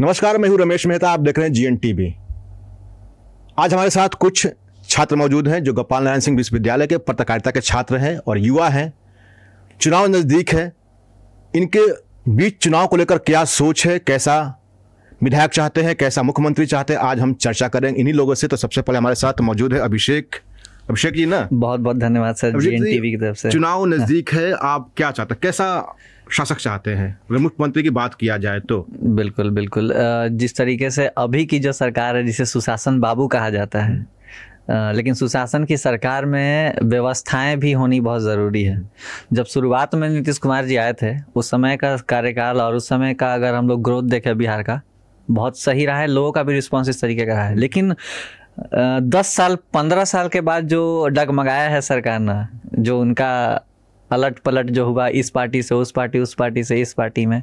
नमस्कार, मैं हूं रमेश मेहता। आप देख रहे हैं जीएन टीवी। आज हमारे साथ कुछ छात्र मौजूद हैं जो गोपाल नारायण सिंह विश्वविद्यालय के पत्रकारिता के छात्र हैं और युवा हैं। चुनाव नज़दीक है, इनके बीच चुनाव को लेकर क्या सोच है, कैसा विधायक चाहते हैं, कैसा मुख्यमंत्री चाहते हैं, आज हम चर्चा करेंगे इन्हीं लोगों से। तो सबसे पहले हमारे साथ मौजूद है अभिषेक जी ना। बहुत बहुत धन्यवाद सर, जीएन टीवी की तरफ से। चुनाव नज़दीक है, आप क्या चाहते हैं, कैसा शासक चाहते हैं अगर मुख्यमंत्री की बात किया जाए तो? बिल्कुल बिल्कुल, जिस तरीके से अभी की जो सरकार है जिसे सुशासन बाबू कहा जाता है, लेकिन सुशासन की सरकार में व्यवस्थाएं भी होनी बहुत ज़रूरी है। जब शुरुआत में नीतीश कुमार जी आए थे, उस समय का कार्यकाल और उस समय का अगर हम लोग ग्रोथ देखें बिहार का, बहुत सही रहा है, लोगों का भी रिस्पॉन्स इस तरीके का रहा है। लेकिन 10 साल 15 साल के बाद जो डगमगाया है सरकार ने, जो उनका अलट पलट जो हुआ इस पार्टी से उस पार्टी, उस पार्टी से इस पार्टी में,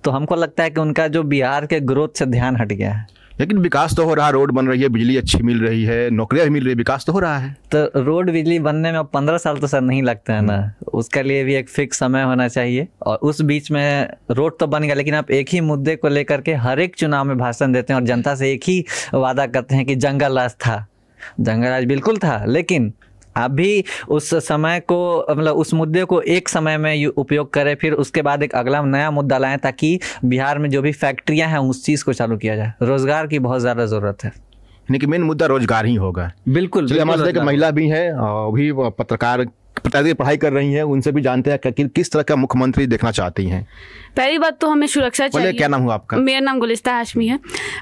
तो हमको लगता है कि उनका जो बिहार के ग्रोथ से ध्यान हट गया है। लेकिन विकास तो हो रहा है, रोड बन रही है, बिजली अच्छी मिल रही है, नौकरियां भी मिल रही है, विकास तो हो रहा है। तो रोड बिजली बनने में 15 साल तो सर नहीं लगता है ना, उसके लिए भी एक फिक्स समय होना चाहिए। और उस बीच में रोड तो बन गया, लेकिन आप एक ही मुद्दे को लेकर के हर एक चुनाव में भाषण देते हैं और जनता से एक ही वादा करते हैं कि जंगल राज था। जंगल राज बिल्कुल था, लेकिन अभी उस समय को, मतलब उस मुद्दे को एक समय में उपयोग करें, फिर उसके बाद एक अगला नया मुद्दा लाएं ताकि बिहार में जो भी फैक्ट्रियां हैं उस चीज़ को चालू किया जाए। रोजगार की बहुत ज़्यादा ज़रूरत है, यानी कि मेन मुद्दा रोजगार ही होगा। बिल्कुल। हमारे साथ महिला भी है, भी पत्रकार पढ़ाई कर रही हैं, उनसे भी जानते हैं कि किस तरह का मुख्यमंत्री देखना चाहती हैं। पहली बात तो हमें सुरक्षा चाहिए। क्या नाम हुआ आपका? मेरा नाम गुलिस्ता हाशमी है।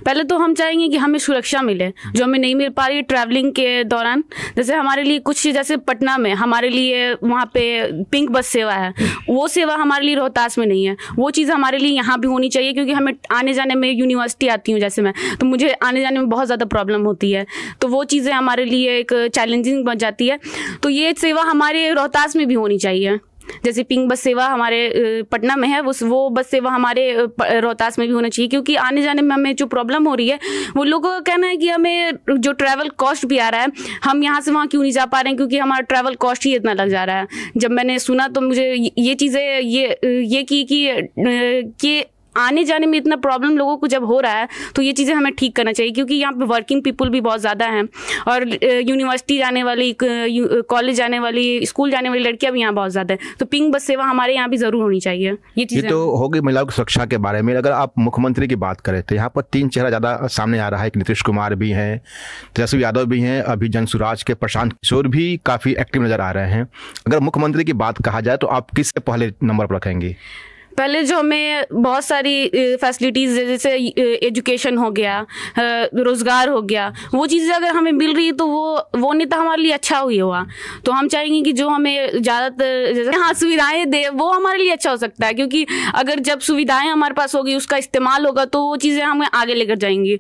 पहले तो हम चाहेंगे कि हमें सुरक्षा मिले, जो हमें नहीं मिल पा रही है ट्रैवलिंग के दौरान। जैसे हमारे लिए कुछ, जैसे पटना में हमारे लिए वहाँ पे पिंक बस सेवा है, वो सेवा हमारे लिए रोहतास में नहीं है। वो चीज़ हमारे लिए यहाँ भी होनी चाहिए, क्योंकि हमें आने जाने में, यूनिवर्सिटी आती हूँ जैसे मैं, तो मुझे आने जाने में बहुत ज़्यादा प्रॉब्लम होती है। तो वो चीज़ें हमारे लिए एक चैलेंजिंग बन जाती है। तो ये सेवा हमारे रोहतास में भी होनी चाहिए। जैसे पिंक बस सेवा हमारे पटना में है, वो बस सेवा हमारे रोहतास में भी होना चाहिए, क्योंकि आने जाने में हमें जो प्रॉब्लम हो रही है, वो लोगों का कहना है कि हमें जो ट्रैवल कॉस्ट भी आ रहा है, हम यहाँ से वहाँ क्यों नहीं जा पा रहे हैं, क्योंकि हमारा ट्रैवल कॉस्ट ही इतना लग जा रहा है। जब मैंने सुना तो मुझे ये चीज़ें ये की कि आने जाने में इतना प्रॉब्लम लोगों को जब हो रहा है, तो ये चीज़ें हमें ठीक करना चाहिए, क्योंकि यहाँ पे वर्किंग पीपल भी बहुत ज़्यादा हैं और यूनिवर्सिटी जाने वाली, कॉलेज जाने वाली, स्कूल जाने वाली लड़कियाँ भी यहाँ बहुत ज़्यादा हैं। तो पिंक बस सेवा हमारे यहाँ भी ज़रूर होनी चाहिए। ये चीज़ तो होगी महिलाओं की सुरक्षा के बारे में। अगर आप मुख्यमंत्री की बात करें तो यहाँ पर 3 चेहरा ज़्यादा सामने आ रहा है। नीतीश कुमार भी हैं, तेजस्वी यादव भी हैं, अभी जनसुराज के प्रशांत किशोर भी काफ़ी एक्टिव नज़र आ रहे हैं। अगर मुख्यमंत्री की बात कहा जाए तो आप किससे पहले नंबर पर रखेंगे? पहले जो हमें बहुत सारी फैसिलिटीज़, जैसे एजुकेशन हो गया, रोज़गार हो गया, वो चीज़ें अगर हमें मिल रही है तो वो नेता हमारे लिए अच्छा हुई हुआ। तो हम चाहेंगे कि जो हमें ज़्यादातर जैसे हाँ सुविधाएं दे, वो हमारे लिए अच्छा हो सकता है, क्योंकि अगर जब सुविधाएं हमारे पास होगी, उसका इस्तेमाल होगा, तो वो चीज़ें हमें आगे लेकर जाएंगी।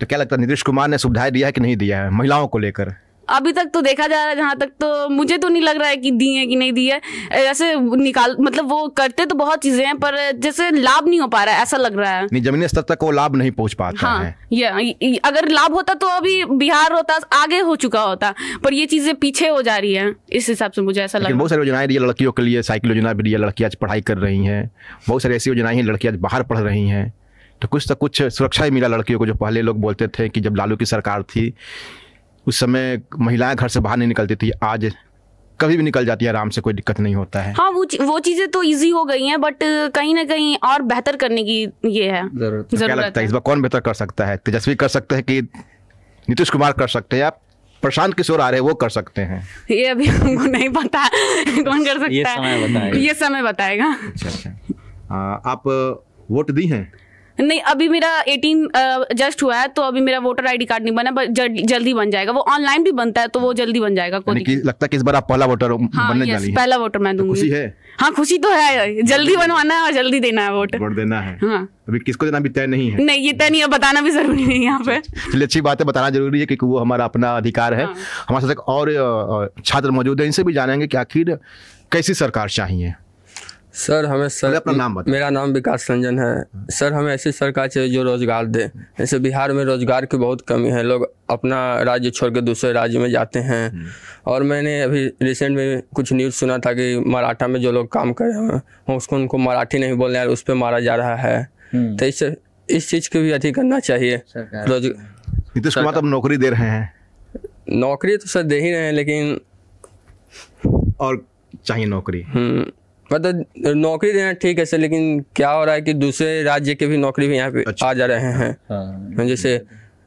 तो क्या लगता है, नीतीश कुमार ने सुविधाएं दिया है कि नहीं दिया है महिलाओं को लेकर? अभी तक तो देखा जा रहा है, जहाँ तक तो मुझे तो नहीं लग रहा है कि दी है कि नहीं दी है। ऐसे मतलब वो करते तो बहुत चीजें हैं, पर जैसे लाभ नहीं हो पा रहा है, ऐसा लग रहा है। नहीं, जमीनी स्तर तक वो लाभ नहीं पहुंच पाता है। ये अगर लाभ होता तो अभी बिहार होता, आगे हो चुका होता, पर ये चीजें पीछे हो जा रही है। इस हिसाब से मुझे ऐसा लग रहा है। बहुत सारी योजनाएं दी है लड़कियों के लिए, साइकिल योजना भी दी है, लड़कियां आज पढ़ाई कर रही हैं। बहुत सारी ऐसी योजनाएं हैं, लड़कियां बाहर पढ़ रही हैं। तो कुछ सुरक्षा ही मिला लड़कियों को। जो पहले लोग बोलते थे कि जब लालू की सरकार थी उस समय महिलाएं घर से बाहर नहीं निकलती थी, आज कभी भी निकल जाती है आराम से, कोई दिक्कत नहीं होता है। हाँ, वो चीज़ें तो इजी हो गई हैं, बट कहीं ना कहीं और बेहतर करने की ये है जरूरत। क्या लगता है इस बार कौन बेहतर कर सकता है? तेजस्वी कर सकते हैं कि नीतीश कुमार कर सकते हैं, या प्रशांत किशोर आ रहे हैं वो कर सकते हैं? ये अभी हमको नहीं पता कौन कर सकता है, ये समय बताएगा। अच्छा, आप वोट दी हैं? नहीं, अभी मेरा 18 जस्ट हुआ है, तो अभी मेरा वोटर आईडी कार्ड नहीं बना, बट जल्दी बन जाएगा। वो ऑनलाइन भी बनता है, तो वो जल्दी बन जाएगा। लगता है कि इस बार आप पहला वोटर बनने जा रही हैं? पहला वोटर मैं दूंगी। खुशी है? हाँ, खुशी तो है। जल्दी बनवाना है और जल्दी देना है वोट देना है। हाँ, अभी किसको देना भी तय नहीं है? नहीं, ये तय नहीं है, बताना भी जरूरी नहीं है यहाँ पे। चलिए, अच्छी बात है, बताना जरूरी है क्योंकि वो हमारा अपना अधिकार है। हमारे साथ और छात्र मौजूद है, इनसे भी जानेंगे कि आखिर कैसी सरकार चाहिए। सर हमें अपना नाम बताएं। मेरा नाम विकास रंजन है। सर हमें ऐसी सरकार चाहिए जो रोजगार दे। जैसे बिहार में रोजगार की बहुत कमी है, लोग अपना राज्य छोड़ के दूसरे राज्य में जाते हैं। और मैंने अभी रिसेंट में कुछ न्यूज़ सुना था कि मराठा में जो लोग काम कर रहे हैं उनको मराठी नहीं बोलने आ रहा, उस पर मारा जा रहा है। तो इससे इस चीज़ को भी अति करना चाहिए। नीतीश कुमार तो अब नौकरी दे रहे हैं, नौकरी तो सर दे ही रहे हैं, लेकिन और चाहिए नौकरी। मतलब नौकरी देना ठीक है सर, लेकिन क्या हो रहा है कि दूसरे राज्य के भी नौकरी भी यहाँ पे आ जा रहे हैं। जैसे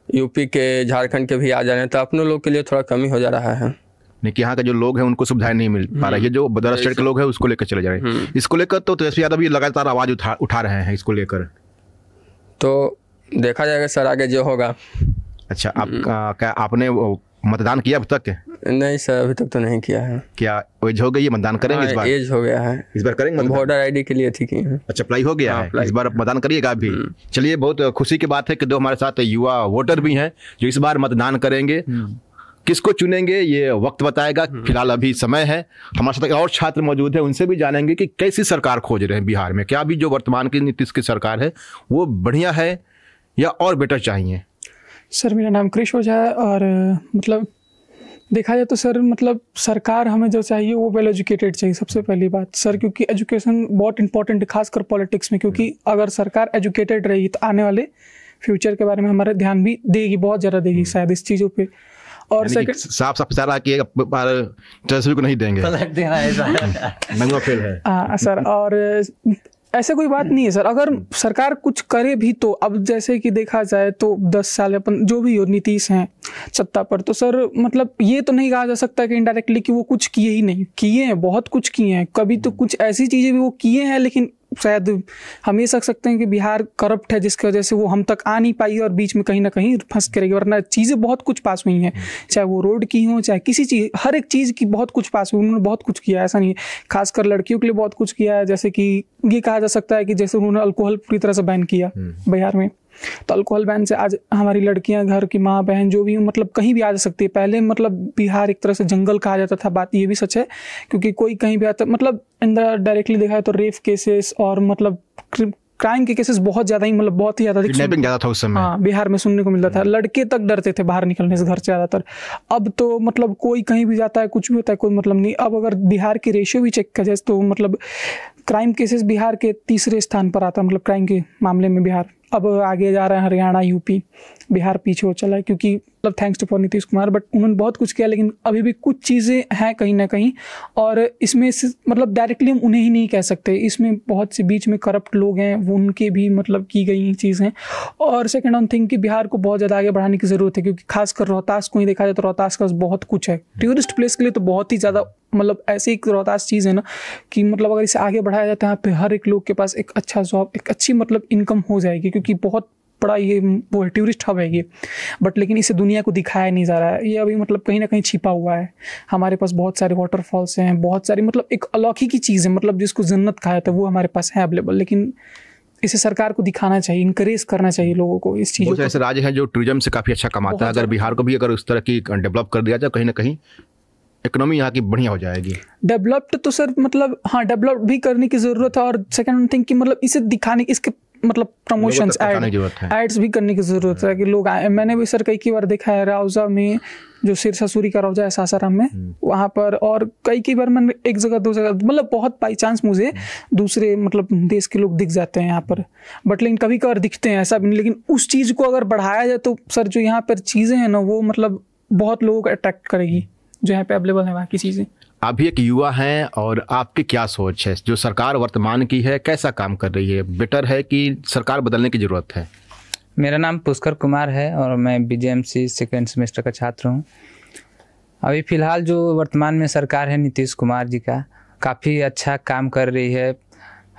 यूपी के, झारखंड के भी आ जा रहे हैं, तो अपने लोग के लिए थोड़ा कमी हो जा रहा है। नहीं कि यहाँ के जो लोग हैं उनको सुविधाएं नहीं मिल पा रही है, जो बदर स्टेट के लोग हैं उसको लेकर चले जा रहे हैं। इसको लेकर तो तेजस्वी यादव भी लगातार आवाज उठा रहे हैं इसको लेकर। तो देखा जाएगा सर आगे जो होगा। अच्छा, आप क्या आपने मतदान किया अब तक? नहीं सर, अभी तक तो नहीं किया है। क्या एज हो गई है? मतदान करेंगे इस बार? एज हो गया है, इस बार करेंगे वोटर आईडी के लिए ठीक है। अच्छा, अप्लाई हो गया है, इस बार मतदान करिएगा आप भी। चलिए, बहुत खुशी की बात है कि दो हमारे साथ युवा वोटर भी हैं जो इस बार मतदान करेंगे। किसको चुनेंगे ये वक्त बताएगा, फिलहाल अभी समय है। हमारे साथ और छात्र मौजूद है, उनसे भी जानेंगे कि कैसी सरकार खोज रहे हैं बिहार में। क्या अभी जो वर्तमान की नीतीश की सरकार है वो बढ़िया है या और बेटर चाहिए? सर मेरा नाम कृष ओझा है, और मतलब देखा जाए तो सर मतलब सरकार हमें जो चाहिए वो वेल एजुकेटेड चाहिए सबसे पहली बात सर, क्योंकि एजुकेशन बहुत इंपॉर्टेंट है खासकर पॉलिटिक्स में। क्योंकि अगर सरकार एजुकेटेड रहेगी तो आने वाले फ्यूचर के बारे में हमारा ध्यान भी देगी, बहुत ज़्यादा देगी शायद इस चीज़ों पे। और सेकंड साफ साफ इशारा कि तेजस्वी को नहीं देंगे, पलट देना नंगा फेल है। हाँ सर, और ऐसे कोई बात नहीं है सर। अगर सरकार कुछ करे भी तो अब जैसे कि देखा जाए तो 10 साल अपन जो भी हो नीतीश हैं सत्ता पर, तो सर मतलब ये तो नहीं कहा जा सकता कि इनडायरेक्टली कि वो कुछ किए ही नहीं, किए हैं, बहुत कुछ किए हैं। कभी तो कुछ ऐसी चीज़ें भी वो किए हैं, लेकिन शायद हम ये सकते हैं कि बिहार करप्ट है जिसकी वजह से वो हम तक आ नहीं पाई और बीच में कहीं ना कहीं फंस के रहेगी। वरना चीज़ें बहुत कुछ पास हुई हैं, चाहे वो रोड की हो चाहे किसी चीज़, हर एक चीज़ की बहुत कुछ पास हुई। उन्होंने बहुत कुछ किया, ऐसा नहीं है। खासकर लड़कियों के लिए बहुत कुछ किया है। जैसे कि ये कहा जा सकता है कि जैसे उन्होंने अल्कोहल पूरी तरह से बैन किया बिहार में, तो अल्कोहल बैन से आज हमारी लड़कियां, घर की माँ बहन जो भी मतलब कहीं भी आ जा सकती है। पहले मतलब बिहार एक तरह से जंगल कहा जाता था, बात ये भी सच है, क्योंकि कोई कहीं भी आता मतलब डायरेक्टली देखा है तो रेप केसेस और मतलब क्राइम के केसेस बहुत ज़्यादा ही मतलब बहुत ही ज़्यादा ज़्यादा था उस समय। हाँ, बिहार में सुनने को मिलता था। लड़के तक डरते थे बाहर निकलने से घर से ज़्यादातर। अब तो मतलब कोई कहीं भी जाता है, कुछ भी होता है, कोई मतलब नहीं। अब अगर बिहार की रेशियो भी चेक किया जाए तो मतलब क्राइम केसेस बिहार के 3रे स्थान पर आता है, मतलब क्राइम के मामले में बिहार। अब आगे जा रहा है हरियाणा, यूपी, बिहार पीछे हो चला है, क्योंकि मतलब thanks to for Nitish Kumar. But उन्होंने बहुत कुछ किया, लेकिन अभी भी कुछ चीज़ें हैं कहीं ना कहीं, और इसमें मतलब डायरेक्टली हम उन्हें ही नहीं कह सकते। इसमें बहुत से बीच में करप्ट लोग हैं, वो उनके भी मतलब की गई चीज़ें। और सेकेंड ऑन थिंग कि बिहार को बहुत ज़्यादा आगे बढ़ाने की ज़रूरत है, क्योंकि खासकर रोहतास को ही देखा जाए तो रोहतास का बहुत कुछ है टूरिस्ट प्लेस के लिए, तो बहुत ही ज़्यादा मतलब ऐसी एक रोहतास चीज़ है ना कि मतलब अगर इसे आगे बढ़ाया जाता है, यहाँ पे हर एक लोग के पास एक अच्छा जॉब, एक अच्छी मतलब इनकम हो जाएगी, क्योंकि बहुत बड़ा ये वो है, टूरिस्ट हब है ये। बट लेकिन इसे दुनिया को दिखाया नहीं जा रहा है, ये अभी मतलब कहीं ना कहीं छिपा हुआ है। हमारे पास बहुत सारे वाटरफॉल्स हैं, बहुत सारी मतलब एक अलौकिक की चीज़ है, मतलब जिसको जन्नत कहा जाता है, वो हमारे पास है अवेलेबल। लेकिन इसे सरकार को दिखाना चाहिए, इंकरेज करना चाहिए लोगों को इस चीज़। ऐसे राज्य हैं जो टूरिज्म से काफ़ी अच्छा कमाता है। अगर बिहार को भी अगर उस तरह की डेवलप कर दिया जाए, कहीं ना कहीं इकोनॉमी यहाँ की बढ़िया हो जाएगी। डेवलप्ड तो सर मतलब हाँ, डेवलप भी करने की ज़रूरत है। और सेकंड थिंग कि मतलब इसे दिखाने, इसके मतलब प्रमोशंस, एड्स भी करने की ज़रूरत है कि लोग आए। मैंने भी सर कई बार देखा है रौजा में, जो सिरसा सूरी का रौजा है सासाराम में, वहाँ पर, और कई बार मैंने एक जगह दो जगह मतलब बहुत बाई चांस मुझे दूसरे मतलब देश के लोग दिख जाते हैं यहाँ पर। बट लेकिन कभी कभार दिखते हैं, ऐसा भी नहीं। लेकिन उस चीज़ को अगर बढ़ाया जाए तो सर जो यहाँ पर चीज़ें हैं ना, वो मतलब बहुत लोगों को अट्रैक्ट करेगी जो यहाँ पे अवेलेबल है वहाँ की चीज़ें। आप भी एक युवा हैं, और आपकी क्या सोच है? जो सरकार वर्तमान की है कैसा काम कर रही है? बेटर है कि सरकार बदलने की ज़रूरत है? मेरा नाम पुष्कर कुमार है और मैं BJMC सेकेंड सेमेस्टर का छात्र हूँ। अभी फ़िलहाल जो वर्तमान में सरकार है नीतीश कुमार जी का, काफ़ी अच्छा काम कर रही है।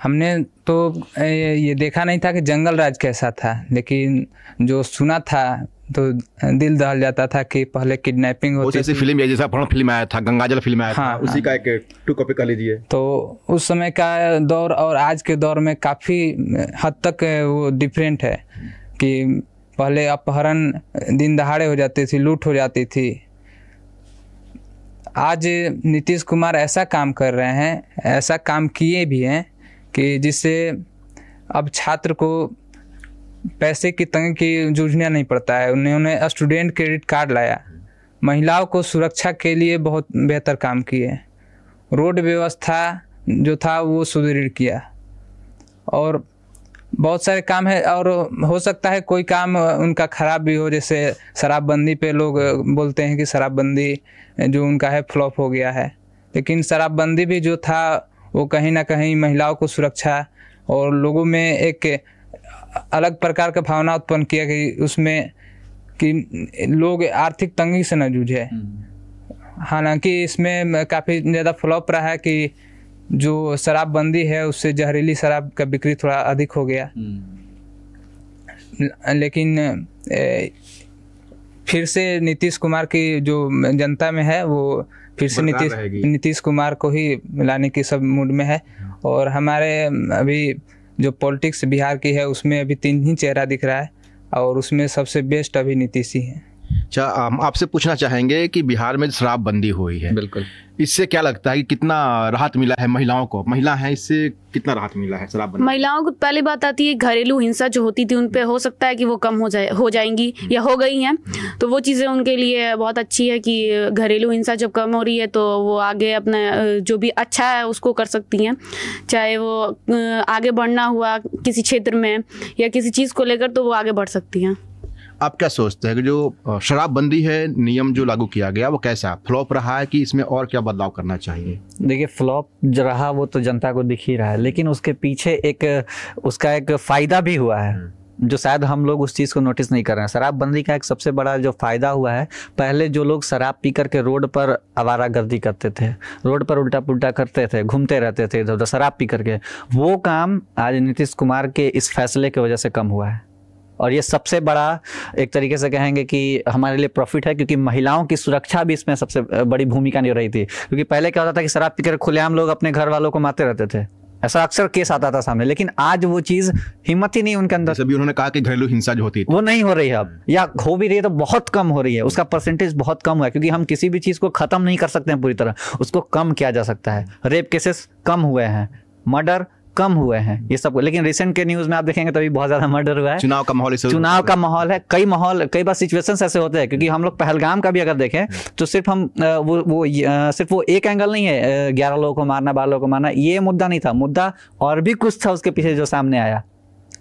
हमने तो ये देखा नहीं था कि जंगल राज कैसा था, लेकिन जो सुना था तो दिल दहल जाता था कि पहले किडनैपिंग होती थी। फिल्म जैसा फिल्म आया था, गंगाजल फिल्म आया था, उसी का एक 2 कॉपी कर लीजिए। तो उस समय का दौर और आज के दौर में काफ़ी हद तक वो डिफरेंट है कि पहले अपहरण दिन दहाड़े हो जाती थी, लूट हो जाती थी। आज नीतीश कुमार ऐसा काम कर रहे हैं, ऐसा काम किए भी हैं कि जिससे अब छात्र को पैसे की तंगी की जूझना नहीं पड़ता है। उन्होंने स्टूडेंट क्रेडिट कार्ड लाया, महिलाओं को सुरक्षा के लिए बहुत बेहतर काम किए, रोड व्यवस्था जो था वो सुदृढ़ किया, और बहुत सारे काम है और हो सकता है कोई काम उनका खराब भी हो, जैसे शराबबंदी पे लोग बोलते हैं कि शराबबंदी जो उनका है फ्लॉप हो गया है, लेकिन शराबबंदी भी जो था वो कहीं ना कहीं महिलाओं को सुरक्षा और लोगों में एक अलग प्रकार का भावना उत्पन्न किया कि उसमें कि लोग आर्थिक तंगी से न जूझे। हालांकि इसमें काफ़ी ज़्यादा फ्लॉप रहा है कि जो शराबबंदी है उससे जहरीली शराब का बिक्री थोड़ा अधिक हो गया, लेकिन फिर से नीतीश कुमार की जो जनता में है वो फिर से नीतीश कुमार को ही लाने की सब मूड में है। और हमारे अभी जो पॉलिटिक्स बिहार की है उसमें अभी 3 ही चेहरा दिख रहा है और उसमें सबसे बेस्ट अभी नीतीश ही है। अच्छा, हम आपसे पूछना चाहेंगे कि बिहार में शराबबंदी हुई है, बिल्कुल, इससे क्या लगता है कि कितना राहत मिला है महिलाओं को? महिला है, इससे कितना राहत मिला है शराबबंदी? महिलाओं को पहली बात आती है घरेलू हिंसा जो होती थी उन पे हो सकता है कि वो कम हो जाएंगी या हो गई हैं, तो वो चीज़ें उनके लिए बहुत अच्छी है कि घरेलू हिंसा जब कम हो रही है तो वो आगे अपना जो भी अच्छा है उसको कर सकती हैं, चाहे वो आगे बढ़ना हुआ किसी क्षेत्र में या किसी चीज़ को लेकर, तो वो आगे बढ़ सकती हैं। आप क्या सोचते हैं कि जो शराबबंदी है, नियम जो लागू किया गया वो कैसा फ्लॉप रहा है कि इसमें और क्या बदलाव करना चाहिए? देखिए, फ्लॉप जो रहा वो तो जनता को दिख ही रहा है, लेकिन उसके पीछे उसका एक फ़ायदा भी हुआ है जो शायद हम लोग उस चीज़ को नोटिस नहीं कर रहे हैं। शराबबंदी का एक सबसे बड़ा जो फ़ायदा हुआ है, पहले जो लोग शराब पी करके रोड पर आवारागर्दी करते थे, रोड पर उल्टा पुल्टा करते थे, घूमते रहते थे इधर उधर शराब पी करके, वो काम आज नीतीश कुमार के इस फैसले की वजह से कम हुआ है। और ये सबसे बड़ा एक तरीके से कहेंगे कि हमारे लिए प्रॉफिट है, क्योंकि महिलाओं की सुरक्षा भी इसमें सबसे बड़ी भूमिका निभा रही थी। क्योंकि पहले क्या होता था कि शराब पीकर खुलेआम लोग अपने घर वालों को मारते रहते थे, ऐसा अक्सर केस आता था सामने, लेकिन आज वो चीज़ हिम्मत ही नहीं उनके अंदर। जैसे भी उन्होंने कहा कि घरेलू हिंसा जो होती थी वो नहीं हो रही है अब, या हो भी रही है तो बहुत कम हो रही है, उसका परसेंटेज बहुत कम हुआ है। क्योंकि हम किसी भी चीज़ को ख़त्म नहीं कर सकते हैं पूरी तरह, उसको कम किया जा सकता है। रेप केसेस कम हुए हैं, मर्डर कम हुए हैं, ये सब। लेकिन रिसेंट के न्यूज़ में आप देखेंगे तभी बहुत ज़्यादा मर्डर हुआ है। चुनाव का माहौल है, कई बार सिचुएशंस ऐसे होते हैं। क्योंकि हम लोग पहलगाम का भी अगर देखें तो सिर्फ हम सिर्फ वो एक एंगल नहीं है, 11 लोगों को मारना, 12 लोगों को मारना, ये मुद्दा नहीं था, मुद्दा और भी कुछ था उसके पीछे जो सामने आया।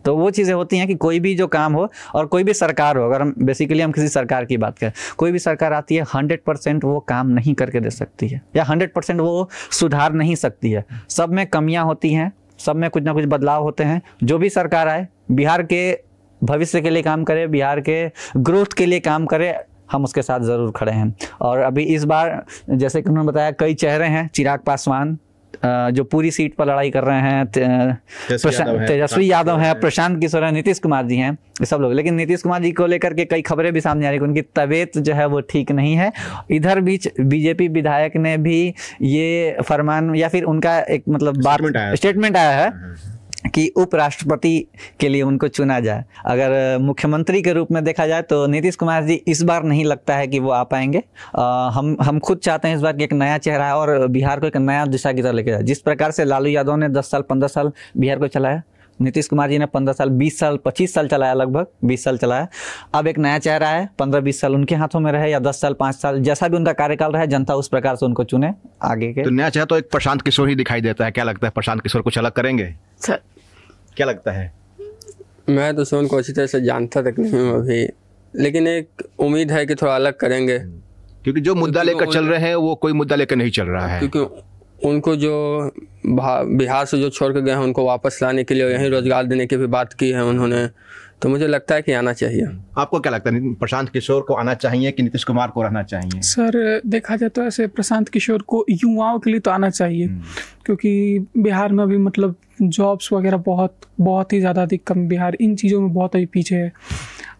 तो वो चीज़ें होती हैं कि कोई भी जो काम हो और कोई भी सरकार हो, अगर हम बेसिकली हम किसी सरकार की बात करें, कोई भी सरकार आती है 100% वो काम नहीं करके दे सकती है, या 100% वो सुधार नहीं सकती है। सब में कमियां होती हैं, सब में कुछ ना कुछ बदलाव होते हैं। जो भी सरकार आए, बिहार के भविष्य के लिए काम करे, बिहार के ग्रोथ के लिए काम करे, हम उसके साथ ज़रूर खड़े हैं। और अभी इस बार जैसे कि उन्होंने बताया, कई चेहरे हैं, चिराग पासवान जो पूरी सीट पर लड़ाई कर रहे हैं, तेजस्वी यादव है, प्रशांत किशोर है, नीतीश कुमार जी हैं, ये सब लोग। लेकिन नीतीश कुमार जी को लेकर के कई खबरें भी सामने आ रही है कि उनकी तबीयत जो है वो ठीक नहीं है। इधर बीच बीजेपी विधायक ने भी ये फरमान या फिर उनका एक मतलब स्टेटमेंट आया है कि उपराष्ट्रपति के लिए उनको चुना जाए। अगर मुख्यमंत्री के रूप में देखा जाए तो नीतीश कुमार जी इस बार नहीं लगता है कि वो आ पाएंगे। हम खुद चाहते हैं इस बार कि एक नया चेहरा और बिहार को एक नया दिशा की तरफ लेके जाए। जिस प्रकार से लालू यादव ने 10 साल 15 साल बिहार को चलाया, नीतीश कुमार जी ने 15 साल 20 साल 25 साल चलाया, लगभग 20 साल चलाया। अब एक नया चेहरा है, 15-20 साल उनके हाथों में रहे या 10 साल 5 साल, जैसा भी उनका कार्यकाल रहे, जनता उस प्रकार से उनको चुने आगे के। तो नया चेहरा तो एक प्रशांत किशोर ही दिखाई देता है। क्या लगता है, प्रशांत किशोर कुछ अलग करेंगे? क्या लगता है? मैं तो सोन को अच्छी तरह से जानता तक नहीं हूँ अभी, लेकिन एक उम्मीद है कि थोड़ा अलग करेंगे। क्योंकि जो मुद्दा लेकर चल रहे हैं वो कोई मुद्दा लेकर नहीं चल रहा है। क्योंकि उनको जो बिहार से जो छोड़ के गए हैं उनको वापस लाने के लिए, यहीं रोजगार देने की भी बात की है उन्होंने, तो मुझे लगता है कि आना चाहिए। आपको क्या लगता है, प्रशांत किशोर को आना चाहिए कि नीतीश कुमार को रहना चाहिए? सर देखा जाए तो ऐसे प्रशांत किशोर को युवाओं के लिए तो आना चाहिए, क्योंकि बिहार में अभी मतलब जॉब्स वगैरह बहुत ही ज़्यादा अधिक कम, बिहार इन चीज़ों में बहुत अभी पीछे है।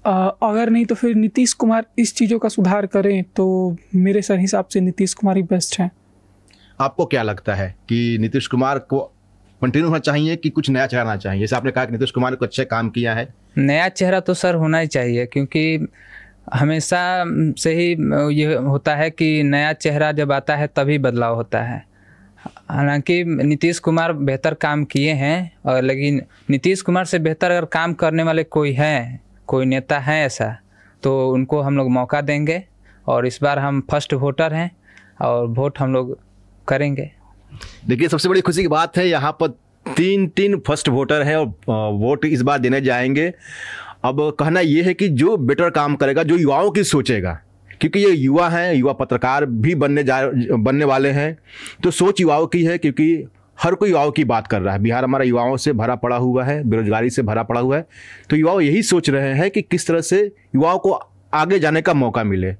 अगर नहीं तो फिर नीतीश कुमार इस चीज़ों का सुधार करें तो मेरे सर हिसाब से नीतीश कुमार ही बेस्ट हैं। आपको क्या लगता है कि नीतीश कुमार को कंटिन्यू होना चाहिए कि कुछ नया चेहरा आना चाहिए? जैसे आपने कहा कि नीतीश कुमार को अच्छे काम किया है, नया चेहरा तो सर होना ही चाहिए, क्योंकि हमेशा से ही ये होता है कि नया चेहरा जब आता है तभी बदलाव होता है। हालांकि नीतीश कुमार बेहतर काम किए हैं, और लेकिन नीतीश कुमार से बेहतर अगर काम करने वाले कोई हैं, कोई नेता हैं ऐसा, तो उनको हम लोग मौका देंगे। और इस बार हम फर्स्ट वोटर हैं और वोट हम लोग करेंगे। देखिए, सबसे बड़ी खुशी की बात है, यहाँ पर तीन फर्स्ट वोटर हैं और वोट इस बार देने जाएंगे। अब कहना ये है कि जो बेटर काम करेगा, जो युवाओं की सोचेगा, क्योंकि ये युवा हैं, युवा पत्रकार भी बनने वाले हैं, तो सोच युवाओं की है, क्योंकि हर कोई युवाओं की बात कर रहा है। बिहार हमारा युवाओं से भरा पड़ा हुआ है, बेरोजगारी से भरा पड़ा हुआ है, तो युवा यही सोच रहे हैं कि किस तरह से युवाओं को आगे जाने का मौका मिले।